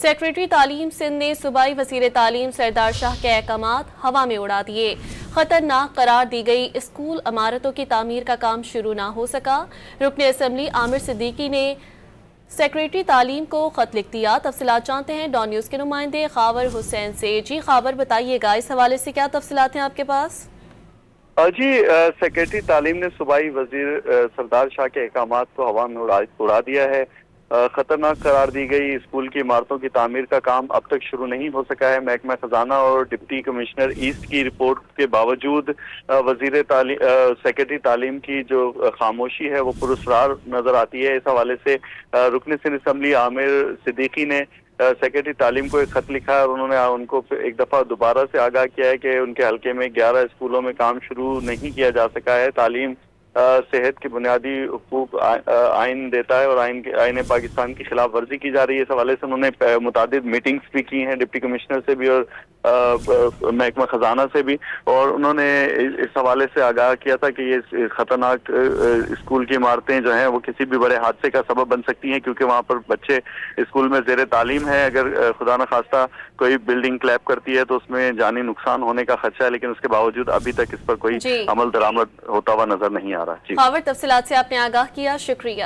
Secretary تعلیم سندھ نے صوبائی وزیر تعلیم سردار شاہ کے احکامات ہوا میں اڑا دیے۔ خطرناک قرار دی گئی اسکول عمارتوں کی تعمیر کا کام شروع نہ ہو سکا۔ رکن اسمبلی عامر صدیقی نے سیکریٹری تعلیم کو خط لکھ دیا۔ تفصیلات جانتے ہیں ڈان نیوز کے نمائندے خاور حسین سے۔ جی خاور، بتائیے گا اس حوالے سے کیا تفصیلات ہیں آپ کے پاس؟ جی، سیکریٹری تعلیم نے صوبائی وزیر سردار شاہ کے احکامات کو ہوا میں اڑا دیا ہے۔ خطرناک قرار دی گئی اسکول کی عمارتوں کی تعمیر کا کام اب تک شروع نہیں ہو سکا ہے۔ محکمہ خزانہ اور ڈپٹی کمشنر ایسٹ کی رپورٹ کے باوجود سیکریٹری تعلیم کی جو خاموشی ہے وہ پراسرار نظر آتی ہے۔ اس حوالے سے رکن سندھ اسمبلی عامر صدیقی نے سیکریٹری تعلیم کو ایک خط لکھا ہے اور انہوں نے ان کو ایک دفعہ دوبارہ سے آگاہ کیا ہے کہ ان کے حلقے میں 11 اسکولوں میں کام شروع نہیں کیا جا سکا ہے۔ تعلیم صحت کے بنیادی حقوق آئین دیتا ہے اور آئین پاکستان کی خلاف ورزی کی جا رہی ہے۔ اس حوالے سے انہوں نے متعدد میٹنگز بھی کی ہیں ڈپٹی کمشنر سے بھی اور محکمہ خزانہ سے بھی، اور انہوں نے اس حوالے سے آگاہ کیا تھا کہ یہ خطرناک اسکول کی عمارتیں جو ہیں وہ کسی بھی بڑے حادثے کا سبب بن سکتی ہیں، کیونکہ وہاں پر بچے اسکول میں زیر تعلیم ہیں۔ اگر خدا نخواستہ کوئی بلڈنگ کلیپ کرتی ہے تو اس میں جانی نقصان ہونے کا خدشہ ہے، لیکن اس کے باوجود ابھی تک اس پر کوئی عمل درآمد ہوتا ہوا نظر نہیں آ رہا۔ خاور، تفصیلات سے آپ نے آگاہ کیا، شکریہ۔